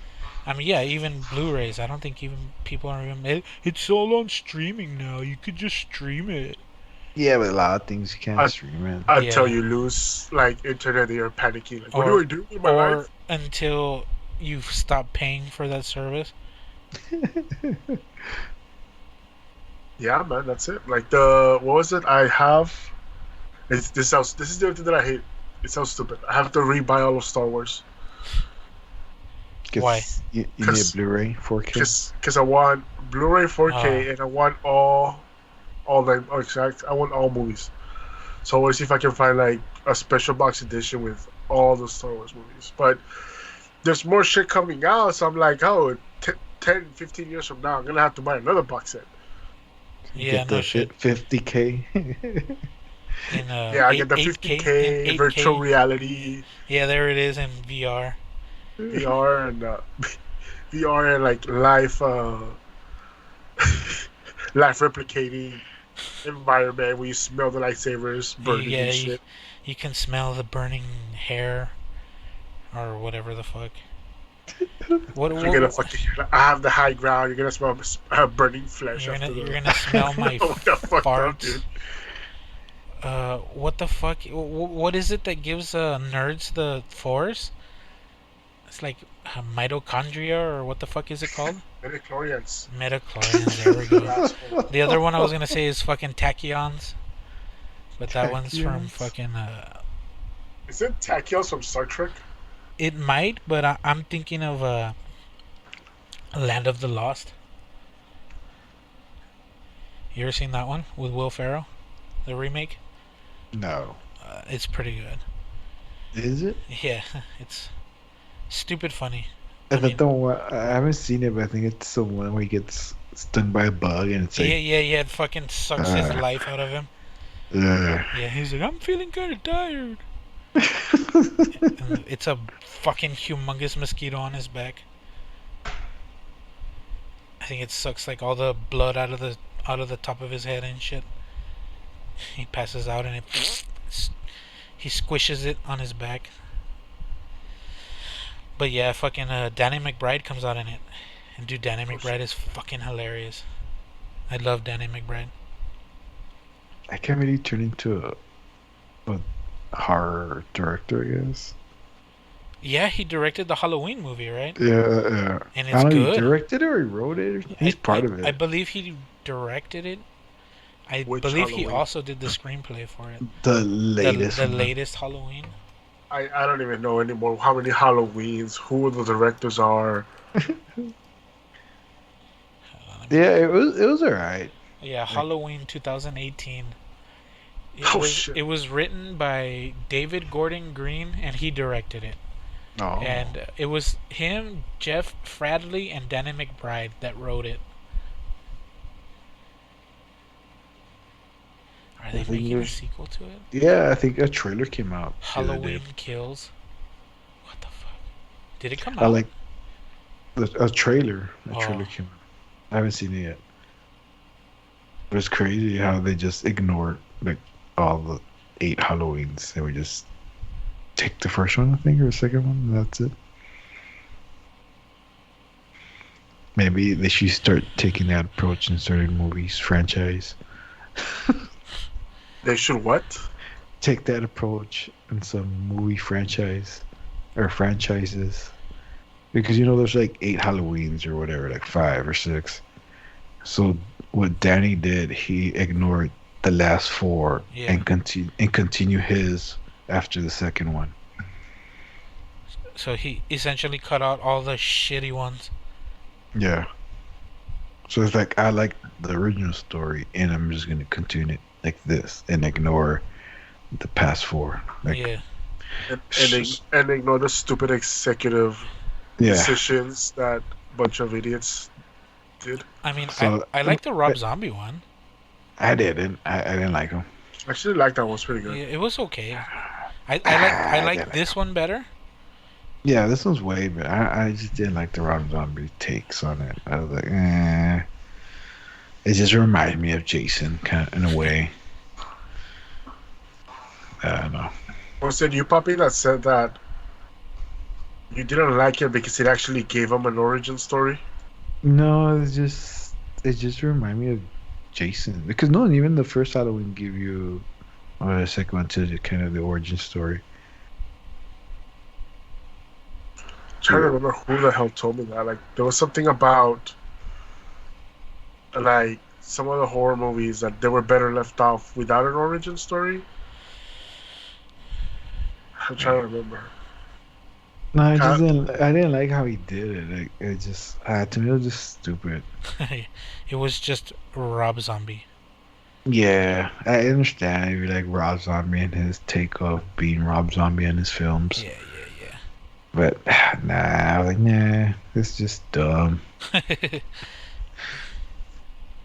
I mean, yeah, even Blu-rays. I don't think even people are even. It's all on streaming now. You could just stream it. Yeah, but a lot of things you can't I- stream it. Until Yeah. you lose, like, internet, you're panicking. Like, what do I do with my or life? until you stop paying for that service. Yeah, man, that's it. Like, what was it? I have. This is the other thing that I hate. It sounds stupid. I have to rebuy all of Star Wars 'Cause Why? You need a 'Cause- Blu-ray 4K. because I want Blu-ray 4K Oh. and I want all the I want all movies. So I want to see if I can find, like, a special box edition with all the Star Wars movies. But there's more shit coming out, so I'm like, oh, 10, 15 years from now, I'm gonna have to buy another box set. Yeah, Get no the shit. 50K. In, Yeah, I get the 8K, 50K in 8K. virtual reality. Yeah, there it is in VR. VR and VR and, like, live live replicating environment where you smell the lightsabers burning Yeah, and you, shit. you can smell the burning hair or whatever the fuck. What? You're gonna fucking. I have the high ground. You're gonna smell burning flesh You're after gonna, the. you're gonna smell my what the fuck, farts. dude? What the fuck? What is it that gives nerds the force? It's like mitochondria, or what the fuck is it called? Midichlorians. Metachlorians. There we go. Asshole. The other one I was gonna say is fucking tachyons, but that one's from Tachyons? fucking. Is it Tachyons from Star Trek? It might, but I'm thinking of Land of the Lost. You ever seen that one with Will Ferrell, the remake? No. It's pretty good. Is it? Yeah, it's stupid funny. I, mean- haven't seen it, but I think it's the one where he gets stung by a bug and it's like, Yeah. It fucking sucks his life out of him. Yeah, he's like, I'm feeling kind of tired. And it's a fucking humongous mosquito on his back. I think it sucks like all the blood out of out of the top of his head and shit. He passes out and he squishes it on his back. But yeah, fucking Danny McBride comes out in it. And dude, Danny McBride is fucking hilarious. I love Danny McBride. I can't really turn into a horror director, I guess. Yeah, he directed the Halloween movie, right? Yeah. And I it's don't know, good. He directed it or he wrote it. Or something. He's part of it. I believe he directed it. I Which believe he Halloween? also did the screenplay for it. The latest. The one. latest Halloween. I don't even know anymore how many Halloweens, who the directors are. Yeah, it was alright. Yeah, Halloween 2018. Oh, shit. It was written by David Gordon Green, and he directed it. Oh. And it was him, Jeff Fradley, and Danny McBride that wrote it. Are they I think making a there's- sequel to it? Yeah, I think a trailer came out. the other day. Halloween Kills. What the fuck? Did it come I out? like a trailer. A Oh. trailer came out. I haven't seen it yet. But it's crazy how they just ignored like all the 8 Halloweens. They would just take the first one, I think, or the second one, and that's it. Maybe they should start taking that approach in certain movies, franchise. They should what? Take that approach in some movie franchise or franchises. Because there's like 8 Halloweens or whatever, like 5 or 6. So what Danny did, he ignored the last 4 Yeah. and continue his after the second one. So he essentially cut out all the shitty ones. Yeah. So it's like I like the original story, and I'm just gonna continue it like this and ignore the past 4. Like, Yeah. And ignore the stupid executive yeah. decisions that bunch of idiots did. I mean, So- I like the Rob Zombie one. I didn't. I didn't like him. I actually like that one's pretty good. Yeah, it was okay. I like Yeah. this one better. Yeah, this one's way better. I just didn't like the Rob Zombie takes on it. I was like, eh. It just reminded me of Jason, kind of, in a way. I don't know. Was it you, Puppy, that said that you didn't like it because it actually gave him an origin story? No, it just reminded me of Jason, because no, even the first Halloween give you, or the second one tells you kind of the origin story. Trying to remember who the hell told me that. Like, there was something about, like, some of the horror movies that they were better left off without an origin story. I'm trying to remember. No, I didn't like how he did it. Like, it just, to me, it was just stupid. It was just Rob Zombie. Yeah, I understand if you like Rob Zombie and his take of being Rob Zombie in his films. Yeah. But nah, I was like, nah, it's just dumb.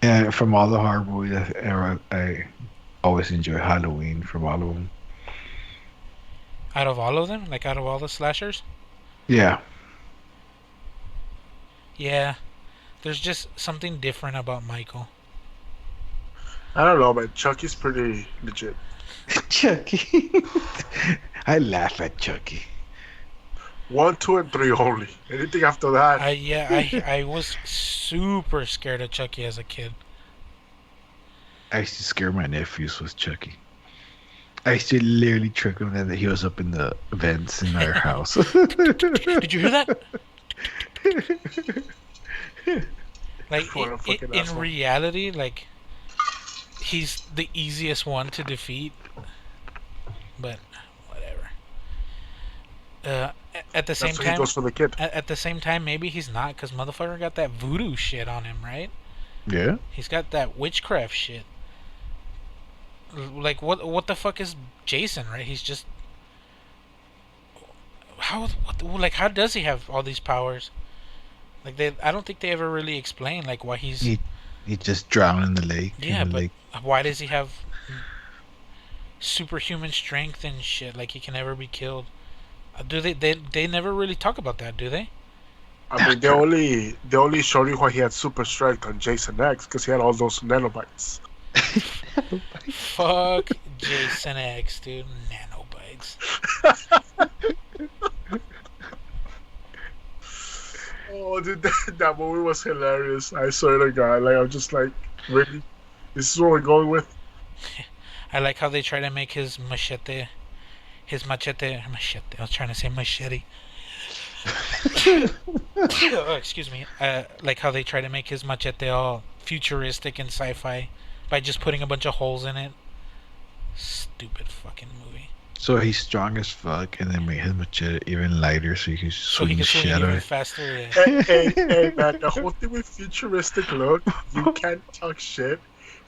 And from all the horror movies, I always enjoy Halloween from all of them. Out of all of them, like out of all the slashers, Yeah, yeah. There's just something different about Michael. I don't know, man. Chucky's pretty legit. Chucky. I laugh at Chucky. 1, 2, and 3 only. Anything after that, I was super scared of Chucky as a kid. I used to scare my nephews with Chucky. I used to literally trick him that he was up in the vents in our house. Did you hear that? Like What a fucking in asshole. reality, like he's the easiest one to defeat. But whatever. At the same that's what he time, goes for the kid. at the same time, maybe he's not, because motherfucker got that voodoo shit on him, right? Yeah. He's got that witchcraft shit. Like what the fuck is Jason, right? He's just how does he have all these powers? Like I don't think they ever really explain like why he's He just drowned in the lake. yeah, in the but lake. why does he have superhuman strength and shit? Like he can never be killed. Do they never really talk about that, do they? I mean, they only showed you why he had super strength on Jason X because he had all those nanobites. Fuck Jason X, dude. Nanobites. Oh, dude, that movie was hilarious. I swear to God, like I'm just like, really, this is what we're going with. I like how they try to make his machete. I was trying to say machete. Oh, excuse me. Like how they try to make his machete all futuristic and sci-fi by just putting a bunch of holes in it. Stupid fucking movie. So he's strong as fuck, and then make his machete even lighter so he can So he swing can the swing shit it out of even it. faster. Yeah. Hey, man, the whole thing with futuristic look, you can't talk shit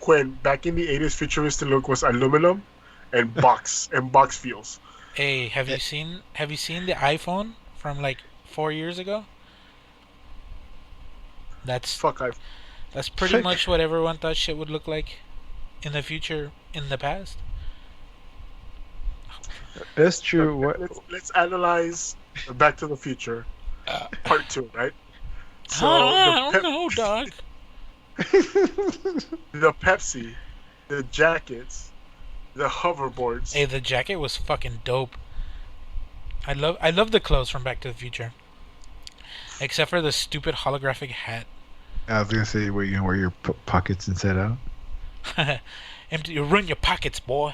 when back in the 80s, futuristic look was aluminum and box feels. Hey, have you seen the iPhone from like 4 years ago? That's Fuck, That's pretty much what everyone thought shit would look like in the future, in the past. That's true. What? let's analyze Back to the Future Part 2, right? So I don't know, dog. the Pepsi, the jackets, the hoverboards. Hey, the jacket was fucking dope. I love the clothes from Back to the Future, except for the stupid holographic hat. I was gonna say, where you can wear your pockets inside out. Empty, you run your pockets, boy.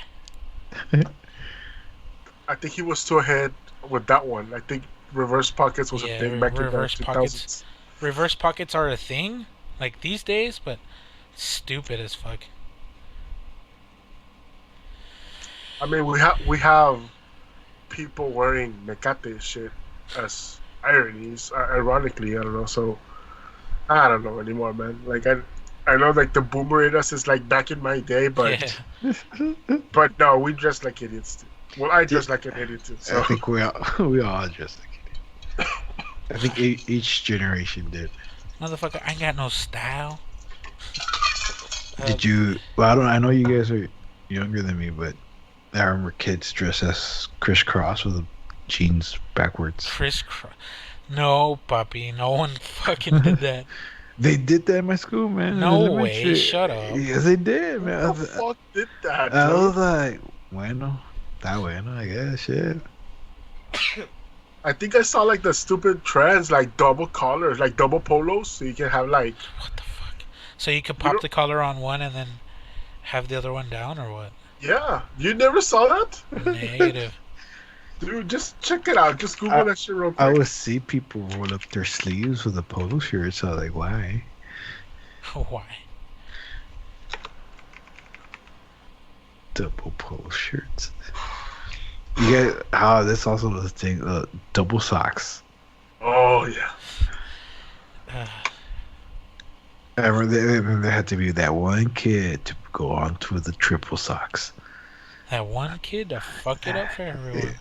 I think he was too ahead with that one. I think reverse pockets was a thing back in the reverse 2000s. pockets. Reverse pockets are a thing, like these days, but stupid as fuck. I mean, we have people wearing Mecate shit as ironies, ironically. I don't know. So I don't know anymore, man. Like I know like the boomer in us is like back in my day, but Yeah. but no, we dress like idiots too. Well, I dress like an idiot too. So I think we all just like it. I think each generation did. Motherfucker, I ain't got no style. Did you? Well, I know you guys are younger than me, but I remember kids dress as Chris Cross with the jeans backwards. No, puppy. No one fucking did that. They did that in my school, man. No In way, elementary. shut up. Yes, they did, man. who the fuck did that? I Joe? was like, bueno, está bueno, I guess, shit. I think I saw like the stupid trends, like double collars, like double polos, so you can have like. What the fuck? So you could pop the collar on one and then have the other one down, or what? Yeah, you never saw that, Negative. dude. Just check it out. Just Google that shit real quick. I would see people roll up their sleeves with a polo shirt, so I was like, why? Why? Double polo shirts. You get how this also was a thing. Double socks. Oh yeah. I remember there had to be that one kid to go on to the triple socks. That one kid to fuck it up for everyone.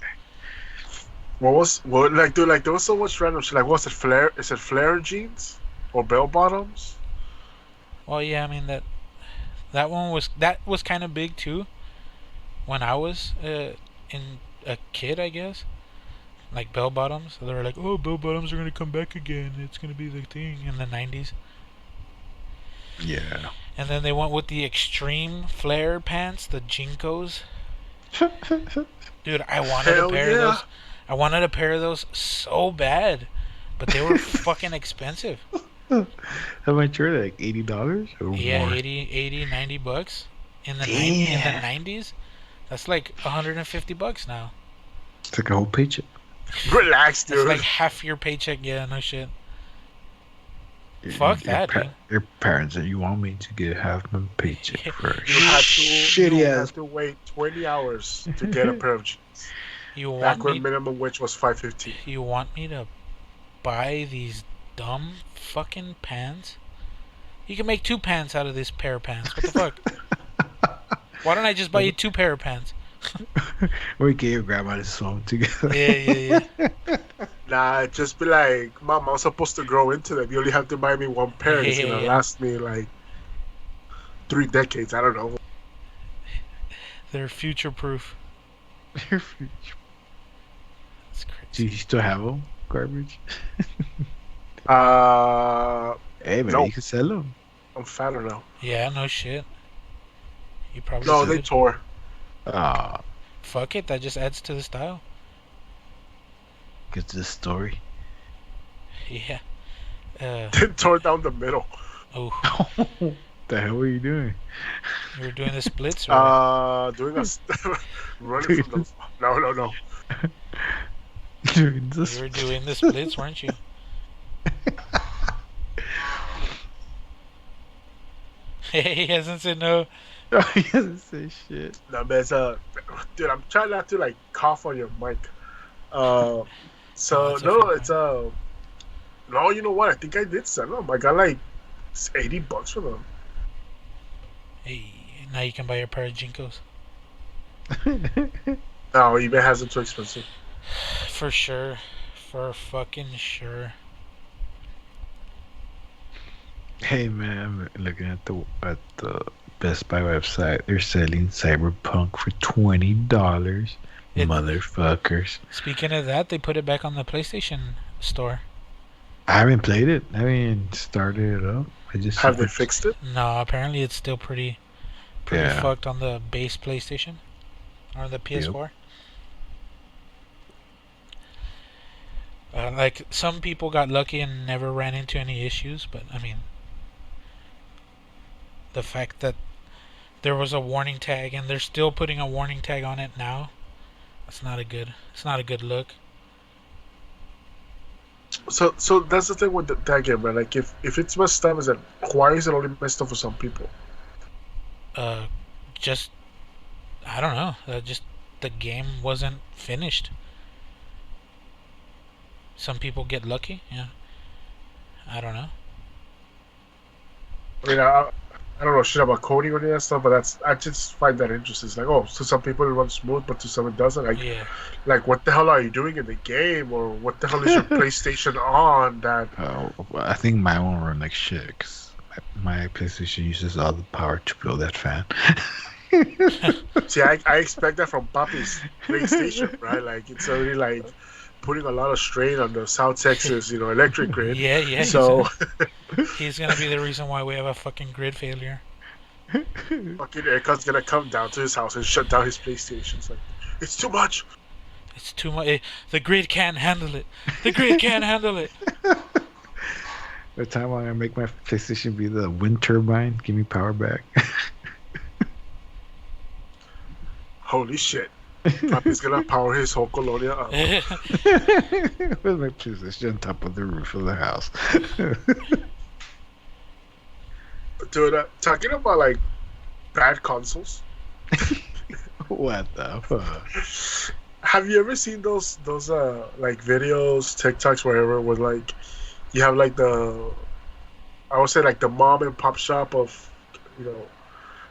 What like dude, like there was so much random shit. Like what was it, flare? Is it flare jeans or bell bottoms? Well, yeah, I mean that one was kind of big too. When I was in a kid, I guess, like bell bottoms. So they were like, "Oh, bell bottoms are gonna come back again. It's gonna be the thing in the '90s." Yeah. And then they went with the extreme flare pants, the Jinkos. Dude, I wanted Hell a pair of yeah. those. I wanted a pair of those so bad, but they were fucking expensive. How much were they? Like $80 or Yeah, more? 80, 90 bucks in the Damn. 90s. That's like $150 now. It's like a whole paycheck. Relax, That's dude. like half your paycheck. Yeah, no shit. Fuck that, dude. Your parents and you want me to get half my paycheck for a you have shitty ass. have to wait 20 hours to get a pair of jeans. You Back want when me? minimum wage was $5.50. You want me to buy these dumb fucking pants? You can make 2 pants out of this pair of pants. What the fuck? Why don't I just buy you 2 pair of pants? Or you get your grandma to sew them together. Yeah. Nah, just be like, Mom, I'm supposed to grow into them. You only have to buy me one pair. It's gonna Yeah. last me like 3 decades. I don't know. They're future proof. Do That's crazy. you still have them? Garbage? Hey, man, No. you can sell them. I'm fatter now. Yeah, no shit. You probably No, could. they tore. Ah, Fuck it, that just adds to the style. get this story. Yeah. They tore down the middle. Oh, The hell were you doing? you were doing the splits, or Doing a running from the. No. Doing you this? were doing the splits, weren't you? He hasn't said no. Oh, he doesn't say shit. No, man, dude, I'm trying not to like cough on your mic. So it's no, okay, it's no, you know what? I think I did sell them. I got like $80 for them. Hey, now you can buy your pair of Jinkos. No, eBay has them too expensive. For sure. For fucking sure. Hey, man, I'm looking at the Best Buy website. They're selling Cyberpunk for $20. It- Motherfuckers. Speaking of that, they put it back on the PlayStation store. I haven't played it. I haven't started it up. I just Have they fixed it? No, apparently it's still pretty Yeah. fucked on the base PlayStation or the PS4. Like some people got lucky and never ran into any issues, but I mean, the fact that there was a warning tag and they're still putting a warning tag on it now, it's not a good look. So that's the thing with that game, man. Like if it's messed up, is that why is it only messed up for some people? Just I don't know. Just the game wasn't finished. Some people get lucky. Yeah. I don't know. I mean, I don't know shit about coding or any of that stuff, but I just find that interesting. It's like, oh, to some people it runs smooth, but to some it doesn't. Like, Yeah. like what the hell are you doing in the game, or what the hell is your PlayStation on? That I think my one run like shit because my PlayStation uses all the power to blow that fan. see, I expect that from Papi's PlayStation, right? Like it's already like putting a lot of strain on the South Texas, electric grid. Yeah. So He's gonna be the reason why we have a fucking grid failure. fucking Eric's gonna come down to his house and shut down his PlayStation. It's like, it's too much. It's too much. The grid can't handle it. The grid can't handle it. The time I'm gonna make my PlayStation be the wind turbine, give me power back. Holy shit. Papi's gonna power his whole colonia up. With my PlayStation on top of the roof of the house. Dude, talking about like bad consoles. What the fuck? Have you ever seen those like videos, TikToks, wherever, where like you have like I would say like the mom and pop shop of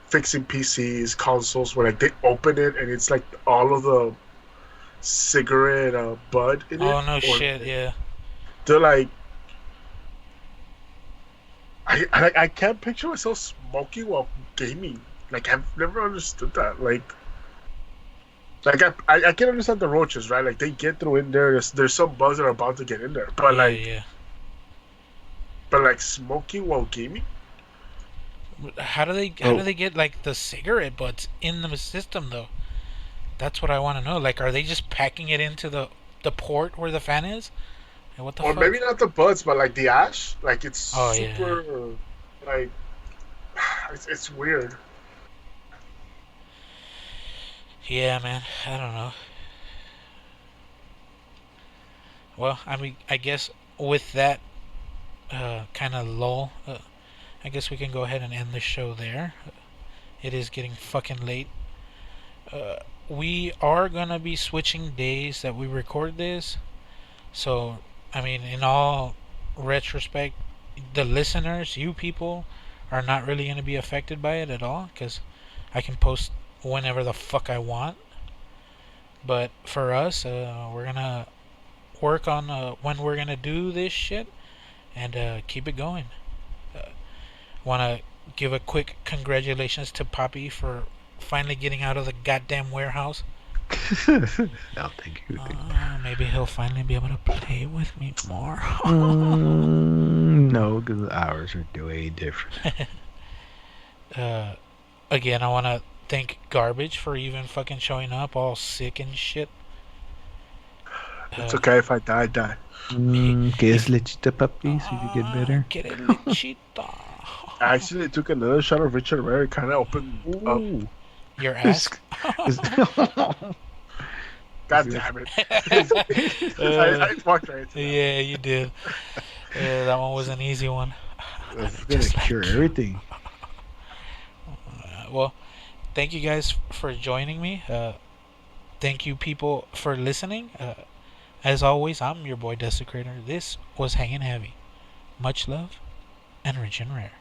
fixing PCs, consoles, where like they open it and it's like all of the cigarette bud in it. Oh no or shit. Yeah. They're like, I can't picture myself smoking while gaming. Like I've never understood that. Like I can understand the roaches, right? Like they get through in there. There's some bugs that are about to get in there, but Yeah. but like smoking while gaming. How do they get like the cigarette butts in the system though? That's what I want to know. Like, are they just packing it into the port where the fan is? Like, what the Or fuck? maybe not the buds, but like the ash. Like it's Oh, yeah. super like it's weird. Yeah, man. I don't know. Well, I mean, I guess with that kind of lull, I guess we can go ahead and end the show there. It is getting fucking late. We are gonna be switching days that we record this. So, I mean, in all retrospect, the listeners, you people, are not really gonna be affected by it at all, because I can post whenever the fuck I want. But for us, we're gonna work on when we're gonna do this shit and keep it going. Want to give a quick congratulations to Poppy for finally getting out of the goddamn warehouse. No, thank you. Maybe he'll finally be able to play with me more. No, because the hours are way different. Again, I want to thank Garbage for even fucking showing up all sick and shit. It's okay if I die. ¿Qué es lechita, papi? So you get better. Get it, lechita. I actually took another shot of Richard Mary. Kind of opened up. Ooh. Your ass. God damn it! I walked right into that. Yeah, you did. That one was an easy one. It's gonna cure everything. Well, thank you guys for joining me. Thank you, people, for listening. As always, I'm your boy Desecrator. This was Hanging Heavy. Much love and rich and rare.